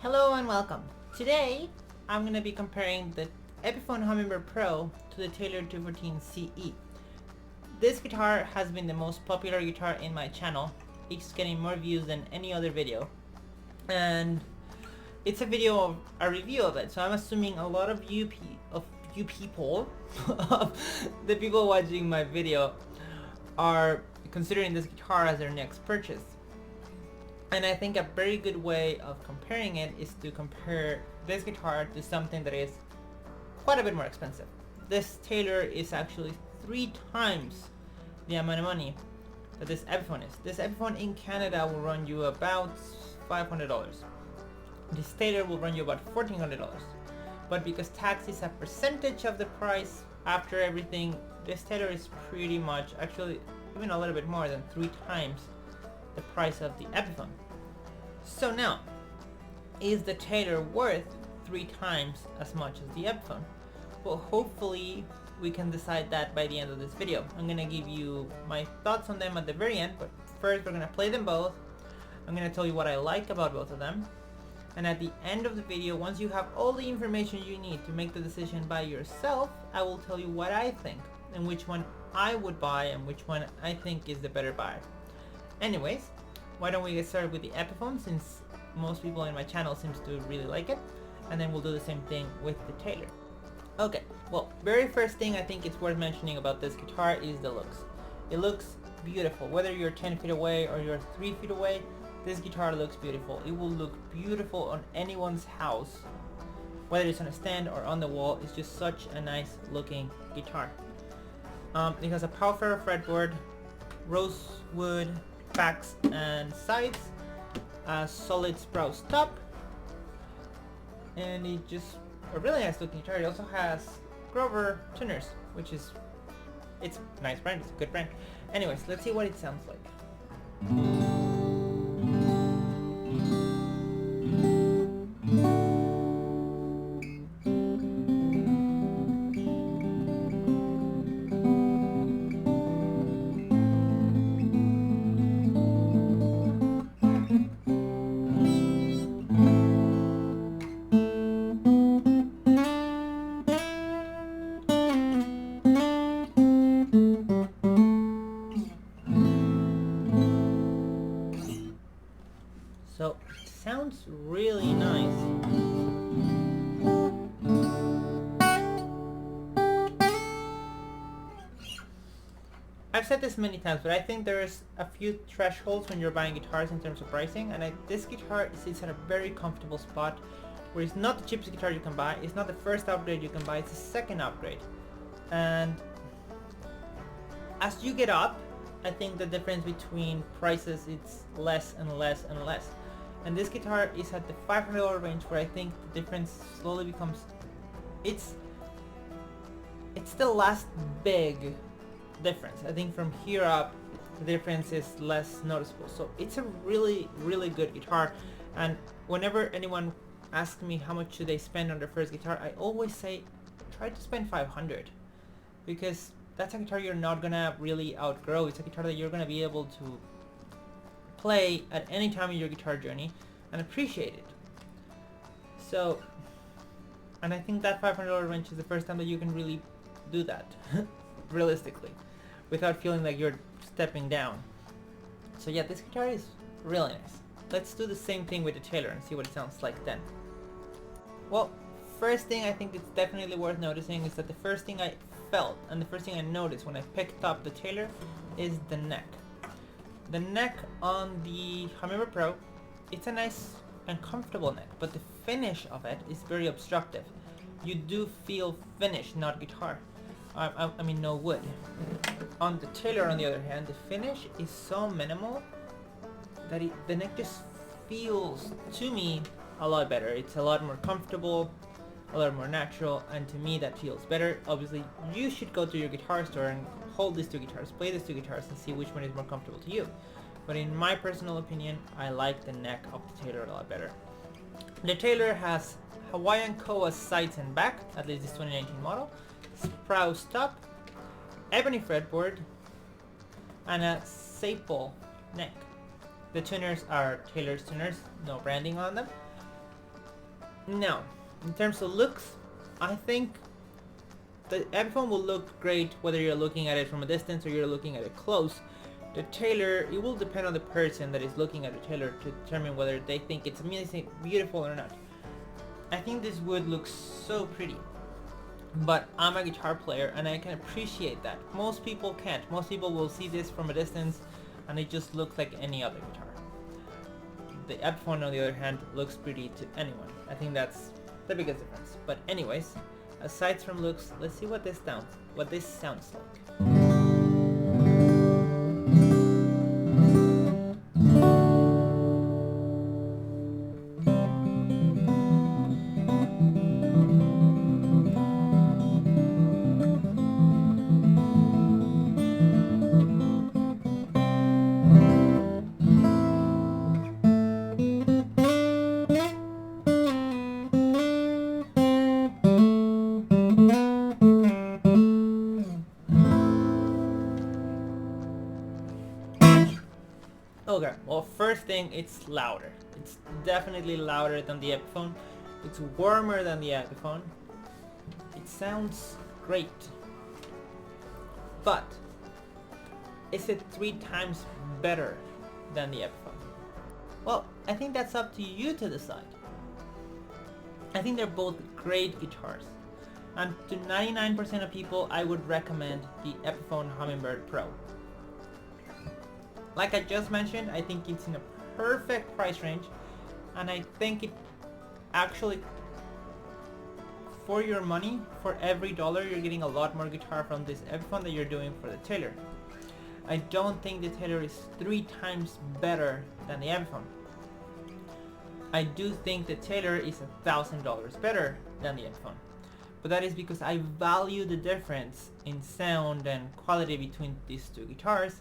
Hello and welcome. Today I'm going to be comparing the Epiphone Hummingbird Pro to the Taylor 214 CE. This guitar has been the most popular guitar in my channel. It's getting more views than any other video. And it's a video of a review of it, so I'm assuming a lot of you people, the people watching my video, are considering this guitar as their next purchase. And I think a very good way of comparing it is to compare this guitar to something that is quite a bit more expensive. This Taylor is actually 3 times the amount of money that this Epiphone is. This Epiphone in Canada will run you about $500. This Taylor will run you about $1,400. But because tax is a percentage of the price after everything, this Taylor is pretty much, actually even a little bit more than 3 times the price of the Epiphone. So now, is the Taylor worth 3 times as much as the Epiphone? Well, hopefully we can decide that by the end of this video. I'm gonna give you my thoughts on them at the very end, but first we're gonna play them both. I'm gonna tell you what I like about both of them. And at the end of the video, once you have all the information you need to make the decision by yourself, I will tell you what I think and which one I would buy and which one I think is the better buy. Anyways, why don't we get started with the Epiphone, since most people in my channel seems to really like it, and then we'll do the same thing with the Taylor. Okay, well, very first thing I think it's worth mentioning about this guitar is the looks. It looks beautiful. Whether you're 10 feet away or you're 3 feet away, this guitar looks beautiful. It will look beautiful on anyone's house, whether it's on a stand or on the wall. It's just such a nice looking guitar. It has a Powfer fretboard, rosewood backs and sides, a solid Sprouse top, and it just a really nice looking guitar. It also has Grover tuners, which is, it's a nice brand, it's a good brand. Anyways, let's see what it sounds like. So it sounds really nice. I've said this many times, but I think there's a few thresholds when you're buying guitars in terms of pricing, and this guitar sits at a very comfortable spot where it's not the cheapest guitar you can buy, it's not the first upgrade you can buy, it's the second upgrade. And as you get up, I think the difference between prices it's less and less and less. And this guitar is at the $500 range, where I think the difference slowly becomes, it's the last big difference. I think from here up the difference is less noticeable. So it's a really, really good guitar. And whenever anyone asks me how much should they spend on their first guitar, I always say try to spend $500, because that's a guitar you're not gonna really outgrow. It's a guitar that you're gonna be able to play at any time in your guitar journey and appreciate it. So, and I think that $500 range is the first time that you can really do that realistically, without feeling like you're stepping down. So yeah, this guitar is really nice. Let's do the same thing with the Taylor and see what it sounds like then. Well, first thing I think it's definitely worth noticing is that the first thing I felt and the first thing I noticed when I picked up the Taylor is the neck. The neck on the Hummingbird Pro, it's a nice and comfortable neck, but the finish of it is very obstructive. You do feel finish, not guitar. I mean no wood. On the Taylor, on the other hand, the finish is so minimal that the neck just feels, to me, a lot better. It's a lot more comfortable, a lot more natural, and to me that feels better. Obviously, you should go to your guitar store and hold these 2 guitars, play these 2 guitars, and see which one is more comfortable to you. But in my personal opinion, I like the neck of the Taylor a lot better. The Taylor has Hawaiian Koa sides and back, at least this 2019 model, Sprouse top, ebony fretboard, and a Sapel neck. The tuners are Taylor's tuners, no branding on them. Now, in terms of looks, I think the Epiphone will look great whether you're looking at it from a distance or you're looking at it close. The Taylor, it will depend on the person that is looking at the Taylor to determine whether they think it's amazing, beautiful or not. I think this wood looks so pretty, but I'm a guitar player and I can appreciate that. Most people can't. Most people will see this from a distance and it just looks like any other guitar. The Epiphone, on the other hand, looks pretty to anyone. I think that's the biggest difference. But anyways, aside from looks, let's see what this sounds like. Okay, well, first thing, it's louder. It's definitely louder than the Epiphone. It's warmer than the Epiphone. It sounds great. But is it 3 times better than the Epiphone? Well, I think that's up to you to decide. I think they're both great guitars. And to 99% of people, I would recommend the Epiphone Hummingbird Pro. Like I just mentioned, I think it's in a perfect price range, and I think it actually, for your money, for every dollar, you're getting a lot more guitar from this Epiphone than you're doing for the Taylor. I don't think the Taylor is 3 times better than the Epiphone. I do think the Taylor is $1,000 better than the Epiphone. But that is because I value the difference in sound and quality between these two guitars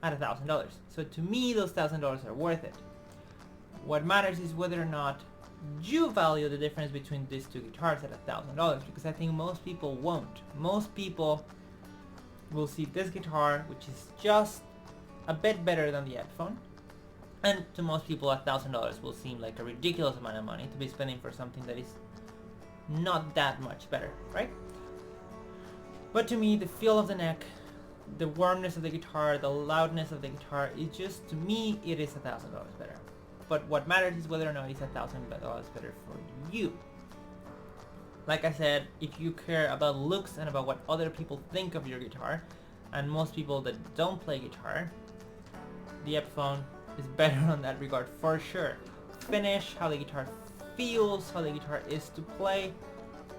at $1,000. So to me, those $1,000 are worth it. What matters is whether or not you value the difference between these two guitars at $1,000, because I think most people won't. Most people will see this guitar, which is just a bit better than the Epiphone, and to most people $1,000 will seem like a ridiculous amount of money to be spending for something that is not that much better, right? But to me, the feel of the neck, the warmness of the guitar, the loudness of the guitar, it just, to me, it is $1,000 better. But what matters is whether or not it's $1,000 better for you. Like I said, if you care about looks and about what other people think of your guitar, and most people that don't play guitar, the Epiphone is better on that regard for sure. Finish, how the guitar feels, how the guitar is to play,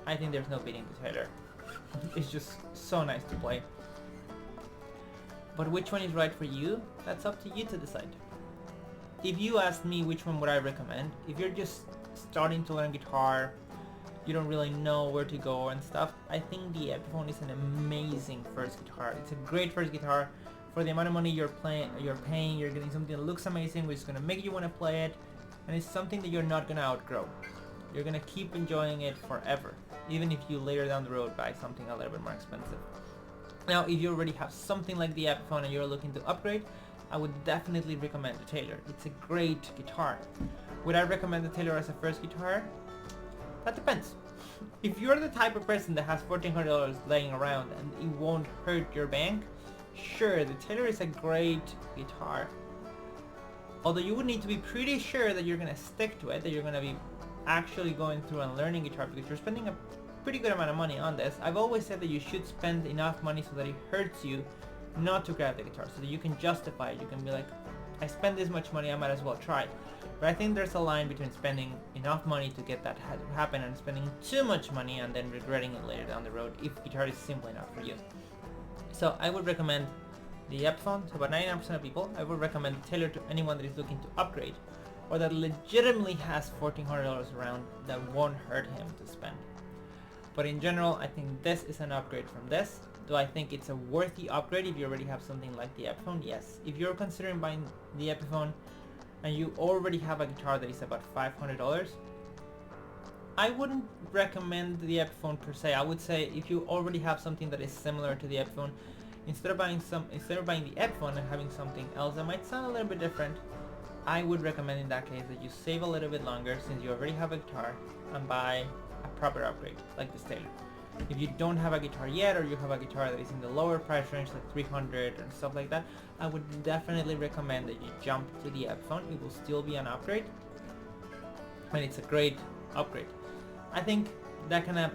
I think there's no beating the Taylor. It's just so nice to play. But which one is right for you? That's up to you to decide. If you asked me which one would I recommend, if you're just starting to learn guitar, you don't really know where to go and stuff, I think the Epiphone is an amazing first guitar. It's a great first guitar. For the amount of money you're paying, you're getting something that looks amazing, which is going to make you want to play it, and it's something that you're not going to outgrow. You're going to keep enjoying it forever, even if you later down the road buy something a little bit more expensive. Now, if you already have something like the Epiphone and you're looking to upgrade, I would definitely recommend the Taylor. It's a great guitar. Would I recommend the Taylor as a first guitar? That depends. If you're the type of person that has $1,400 laying around and it won't hurt your bank, sure, the Taylor is a great guitar. Although you would need to be pretty sure that you're going to stick to it, that you're going to be actually going through and learning guitar, because you're spending a pretty good amount of money on this. I've always said that you should spend enough money so that it hurts you not to grab the guitar, so that you can justify it. You can be like, I spend this much money, I might as well try. But I think there's a line between spending enough money to get that to happen and spending too much money and then regretting it later down the road if guitar is simply not for you. So I would recommend the Epiphone to about 99% of people. I would recommend the Taylor to anyone that is looking to upgrade or that legitimately has $1,400 around that won't hurt him to spend. But in general, I think this is an upgrade from this. Do I think it's a worthy upgrade if you already have something like the Epiphone? Yes. If you're considering buying the Epiphone and you already have a guitar that is about $500, I wouldn't recommend the Epiphone per se. I would say if you already have something that is similar to the Epiphone, instead of buying the Epiphone and having something else that might sound a little bit different, I would recommend in that case that you save a little bit longer since you already have a guitar and buy a proper upgrade like this Taylor. If you don't have a guitar yet, or you have a guitar that is in the lower price range like 300 and stuff like that, I would definitely recommend that you jump to the Epiphone. It will still be an upgrade, and it's a great upgrade. I think that kind of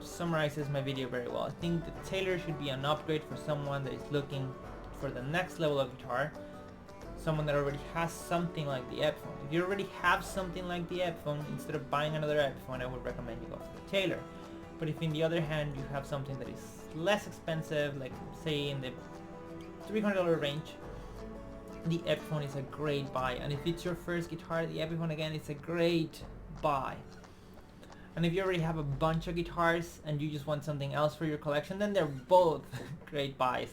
summarizes my video very well. I think the Taylor should be an upgrade for someone that is looking for the next level of guitar, someone that already has something like the Epiphone. If you already have something like the Epiphone, instead of buying another Epiphone, I would recommend you go for the Taylor. But if in the other hand you have something that is less expensive, like say in the $300 range, the Epiphone is a great buy. And if it's your first guitar, the Epiphone again, it's a great buy. And if you already have a bunch of guitars and you just want something else for your collection, then they're both great buys.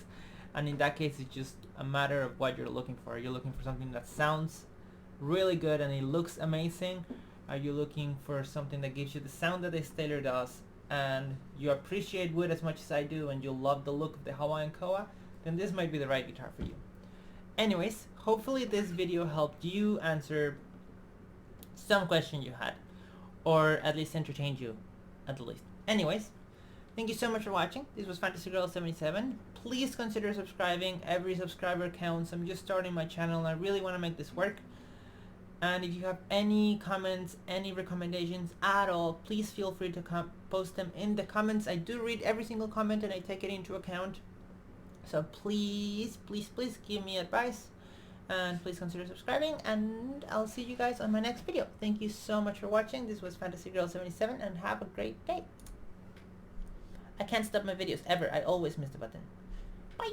And in that case, it's just a matter of what you're looking for. Are you looking for something that sounds really good and it looks amazing? Are you looking for something that gives you the sound that this Taylor does, and you appreciate wood as much as I do, and you love the look of the Hawaiian koa? Then this might be the right guitar for you. Anyways, hopefully this video helped you answer some question you had, or at least entertained you at the least. Anyways, thank you so much for watching. This was Fantasy Girl 77. Please consider subscribing. Every subscriber counts. I'm just starting my channel and I really want to make this work. And if you have any comments, any recommendations at all, please feel free to post them in the comments. I do read every single comment and I take it into account. So please, please, please give me advice. And please consider subscribing, and I'll see you guys on my next video. Thank you so much for watching. This was Fantasy Girl 77, and have a great day. I can't stop my videos ever. I always miss the button. Bye!